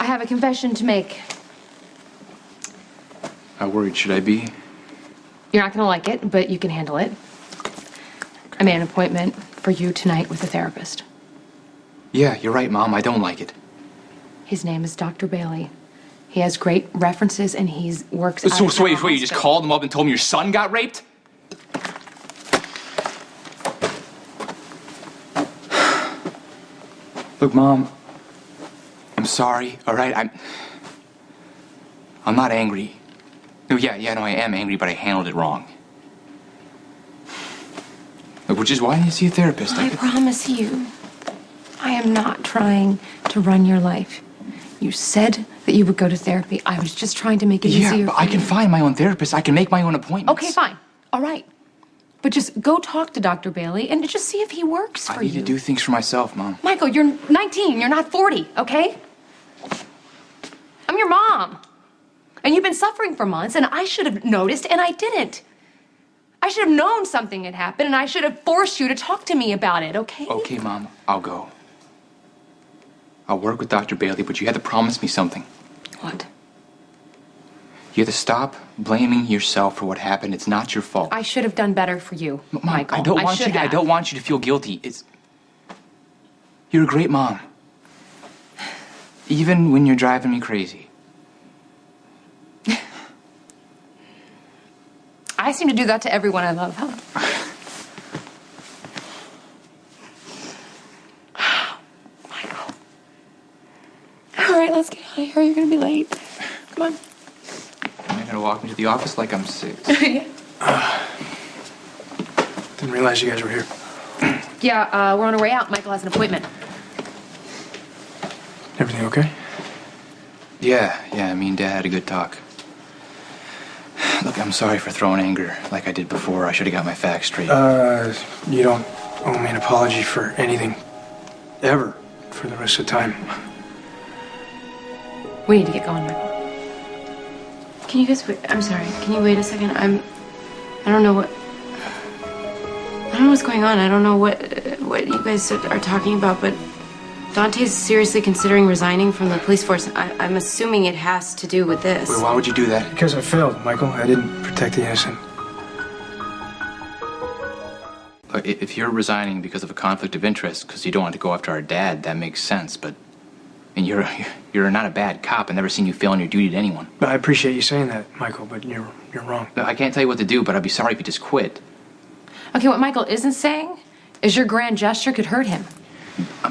I have a confession to make. How worried should I be? You're not gonna like it, but you can handle it. I made an appointment for you tonight with a therapist. Yeah, you're right, Mom. I don't like it. His name is Dr. Bailey. He has great references and he works So wait, you just called him up and told me your son got raped? Look, Mom, I'm sorry, all right? I'm not angry. No, no, I am angry, but I handled it wrong. Look, which is why you see a therapist. I promise you, I am not trying to run your life. You said that you would go to therapy. I was just trying to make it easier. Yeah, but I can find my own therapist. I can make my own appointments. Okay, fine. All right. But just go talk to Dr. Bailey and just see if he works for you. I need to do things for myself, Mom. Michael, you're 19. You're not 40, okay? I'm your mom. And you've been suffering for months, and I should have noticed, and I didn't. I should have known something had happened, and I should have forced you to talk to me about it, okay? Okay, Mom. I'll go. I'll work with Dr. Bailey, but you had to promise me something. What? You have to stop blaming yourself for what happened. It's not your fault. I should have done better for you, Mom, Michael. I don't want you to feel guilty. You're a great mom. Even when you're driving me crazy. I seem to do that to everyone I love, huh? Michael. All right, let's get out of here. You're gonna be late. Come on. You're gonna walk me to the office like I'm 6. Yeah. Didn't realize you guys were here. Yeah, we're on our way out. Michael has an appointment. Everything okay? Yeah, me and Dad had a good talk. Look, I'm sorry for throwing anger like I did before. I should have got my facts straight. You don't owe me an apology for anything. Ever. For the rest of the time. We need to get going, Michael. Can you guys wait? I'm sorry. Can you wait a second? I don't know what's going on. I don't know what you guys are talking about, but Dante's seriously considering resigning from the police force. I'm assuming it has to do with this. Wait, why would you do that? Because I failed, Michael. I didn't protect the innocent. Look, if you're resigning because of a conflict of interest, because you don't want to go after our dad, that makes sense, but... And you're not a bad cop. I've never seen you fail on your duty to anyone. I appreciate you saying that, Michael, but you're wrong. Look, I can't tell you what to do, but I'd be sorry if you just quit. Okay, what Michael isn't saying is your grand gesture could hurt him.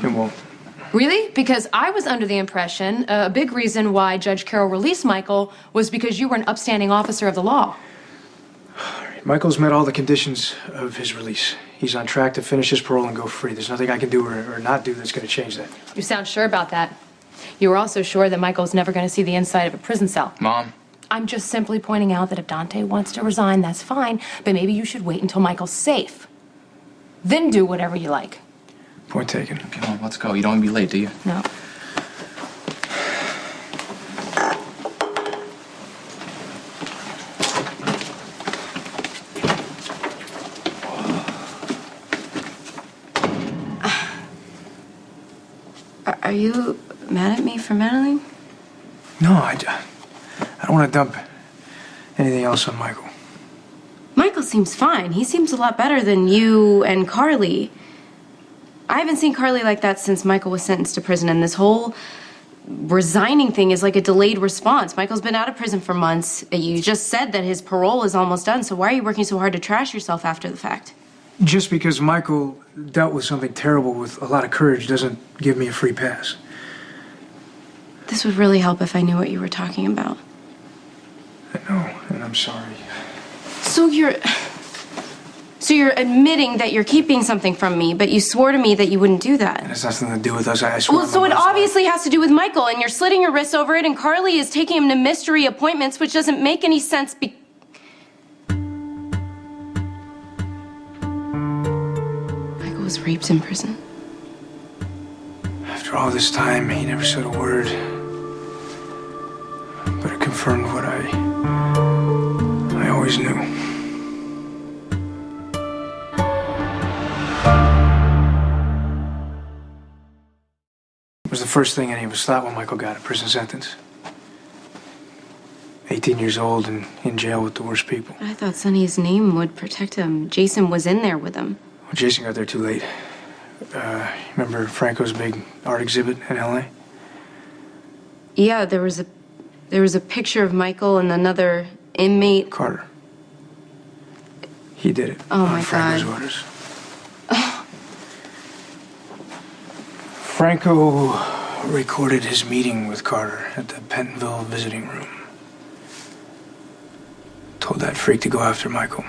It won't. Really? Because I was under the impression a big reason why Judge Carroll released Michael was because you were an upstanding officer of the law. Michael's met all the conditions of his release. He's on track to finish his parole and go free. There's nothing I can do or not do that's going to change that. You sound sure about that. You were also sure that Michael's never going to see the inside of a prison cell. Mom? I'm just simply pointing out that if Dante wants to resign, that's fine, but maybe you should wait until Michael's safe. Then do whatever you like. Point taken. Okay, Mom, let's go. You don't want to be late, do you? No. Are you mad at me for meddling? No, I don't want to dump anything else on Michael. Michael seems fine. He seems a lot better than you and Carly. I haven't seen Carly like that since Michael was sentenced to prison, and this whole resigning thing is like a delayed response. Michael's been out of prison for months. You just said that his parole is almost done, so why are you working so hard to trash yourself after the fact? Just because Michael dealt with something terrible with a lot of courage doesn't give me a free pass. This would really help if I knew what you were talking about. I know, and I'm sorry. So you're admitting that you're keeping something from me, but you swore to me that you wouldn't do that. It has nothing to do with us. I swear. Well, so it obviously has to do with Michael, and you're slitting your wrists over it, and Carly is taking him to mystery appointments, which doesn't make any sense Michael was raped in prison. After all this time, he never said a word. But it confirmed what I always knew. was the first thing any of us thought when Michael got a prison sentence. 18 years old and in jail with the worst people. I thought Sonny's name would protect him. Jason was in there with him. Well, Jason got there too late. Remember Franco's big art exhibit in L.A.? Yeah, there was a picture of Michael and another inmate. Carter. He did it. Oh, my on Franco's God. orders. Franco recorded his meeting with Carter at the Pentonville visiting room. Told that freak to go after Michael.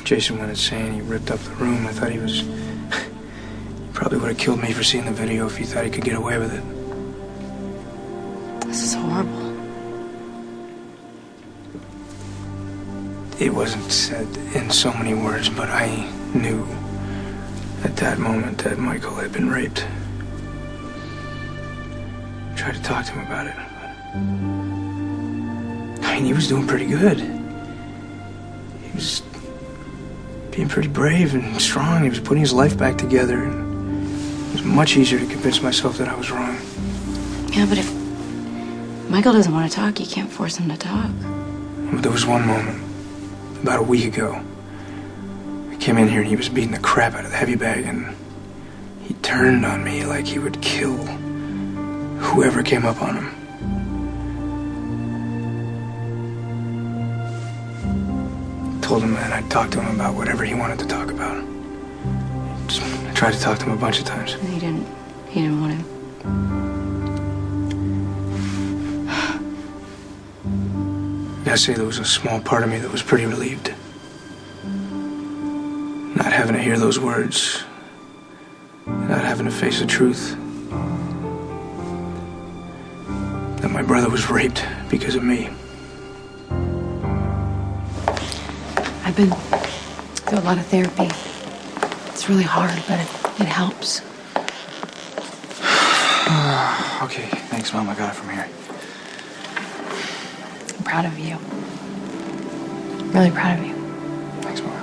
Jason went insane. He ripped up the room. I thought he was... he probably would have killed me for seeing the video if he thought he could get away with it. This is horrible. It wasn't said in so many words, but I knew at that moment that Michael had been raped. I tried to talk to him about it. But I mean, he was doing pretty good. He was being pretty brave and strong. He was putting his life back together. And it was much easier to convince myself that I was wrong. Yeah, but if Michael doesn't want to talk, you can't force him to talk. But there was one moment, about a week ago. I came in here and he was beating the crap out of the heavy bag, and he turned on me like he would kill whoever came up on him. Told him that I'd talk to him about whatever he wanted to talk about. I tried to talk to him a bunch of times. And he didn't want to. I gotta say, there was a small part of me that was pretty relieved. Not having to hear those words. Not having to face the truth. That my brother was raped because of me. I've been through a lot of therapy. It's really hard, but it helps. Okay, thanks, Mom. I got it from here. I'm proud of you. Really proud of you. Thanks, Mom.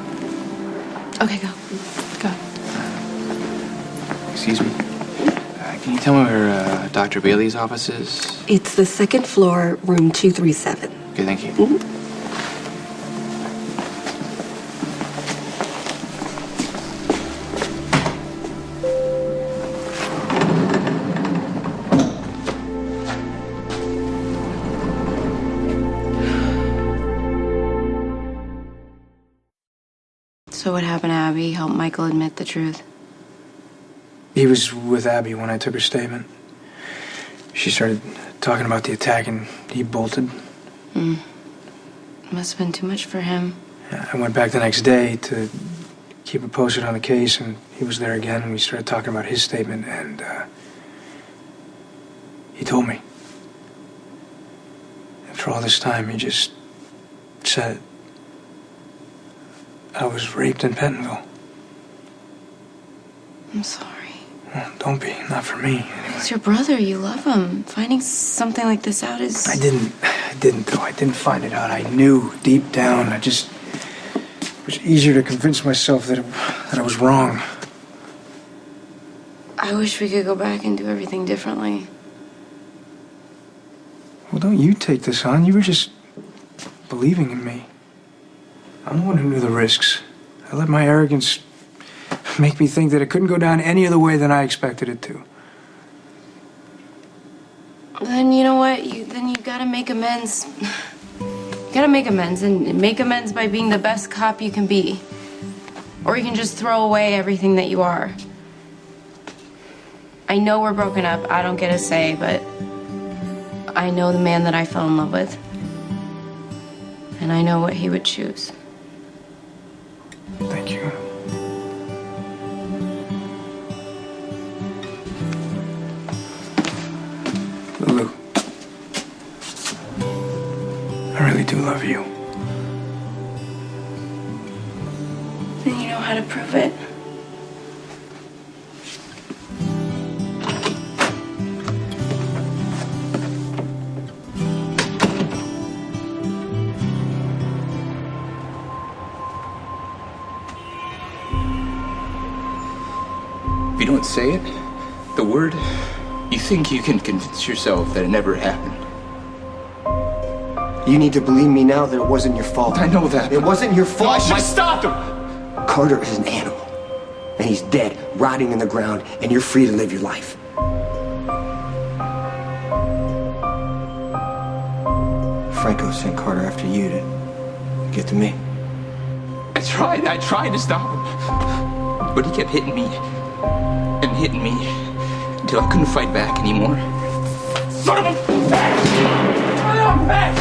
Okay, go. Go. Excuse me. Can you tell me where Dr. Bailey's office is? It's the second floor, room 237. Okay, thank you. Mm-hmm. So what happened to Abby helped Michael admit the truth. He was with Abby when I took her statement. She started talking about the attack and he bolted. Must have been too much for him. I went back the next day to keep her posted on the case, and he was there again, and we started talking about his statement, and he told me. After all this time, he just said it. I was raped in Pentonville. I'm sorry. Well, don't be. Not for me, anyway. He's your brother. You love him. Finding something like this out is... I didn't though. I didn't find it out. I knew deep down. It was easier to convince myself that I was wrong. I wish we could go back and do everything differently. Well, don't you take this on. You were just believing in me. I'm the one who knew the risks. I let my arrogance make me think that it couldn't go down any other way than I expected it to. Then you know what? Then you gotta make amends. You gotta make amends, and make amends by being the best cop you can be. Or you can just throw away everything that you are. I know we're broken up. I don't get a say, but I know the man that I fell in love with. And I know what he would choose. Thank you. Lulu, I really do love you. And you know how to prove it. If you don't Don't say it. The word. You think you can convince yourself that it never happened. You need to believe me now that it wasn't your fault. I know that. It wasn't your fault. I should have stopped him. Carter is an animal. And he's dead, rotting in the ground, and you're free to live your life. Franco sent Carter after you to get to me. I tried to stop him. But he kept hitting me and hitting me until I couldn't fight back anymore. Son of a bitch! Son of a bitch!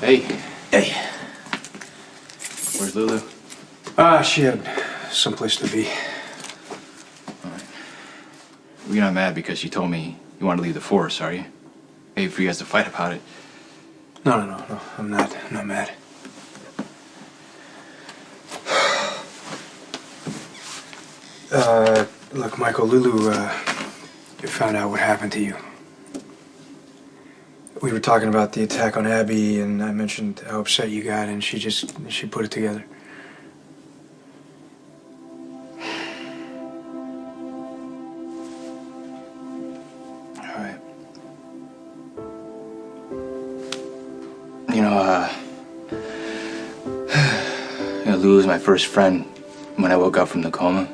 Hey. Hey. Where's Lulu? She had someplace to be. All right. You're not mad because she told me you want to leave the force, are you? Maybe for you guys to fight about it. No. I'm not mad. Look, Michael, Lulu, found out what happened to you. We were talking about the attack on Abby, and I mentioned how upset you got, and she put it together. All right. Lulu's my first friend when I woke up from the coma.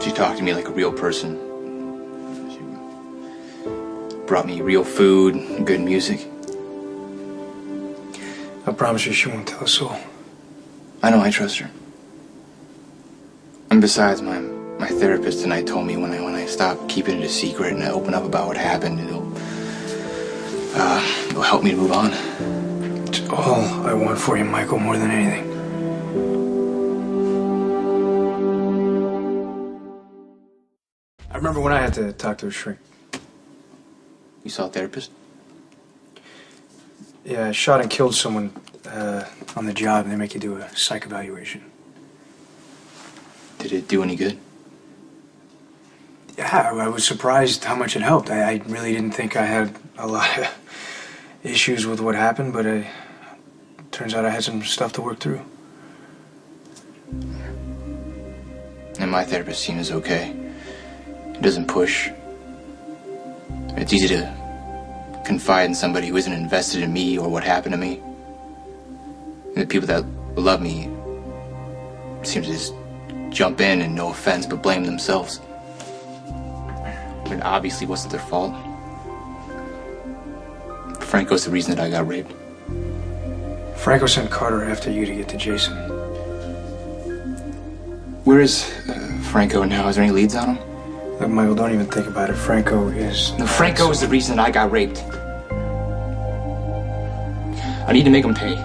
She talked to me like a real person. She brought me real food and good music. I promise you she won't tell a soul. I know I trust her. And besides, my therapist tonight told me when I stop keeping it a secret and I open up about what happened, it'll help me to move on. It's all I want for you, Michael, more than anything. I remember when I had to talk to a shrink. You saw a therapist? Yeah, I shot and killed someone on the job, and they make you do a psych evaluation. Did it do any good? Yeah, I was surprised how much it helped. I really didn't think I had a lot of issues with what happened, but it turns out I had some stuff to work through. And my therapist seems okay. He doesn't push. It's easy to confide in somebody who isn't invested in me or what happened to me. And the people that love me seem to just jump in and, no offense, but blame themselves. It obviously wasn't their fault. Franco's the reason that I got raped. Franco sent Carter after you to get to Jason. Where is Franco now? Is there any leads on him? Look, Michael, don't even think about it. Franco is... No, Franco is the reason that I got raped. I need to make him pay.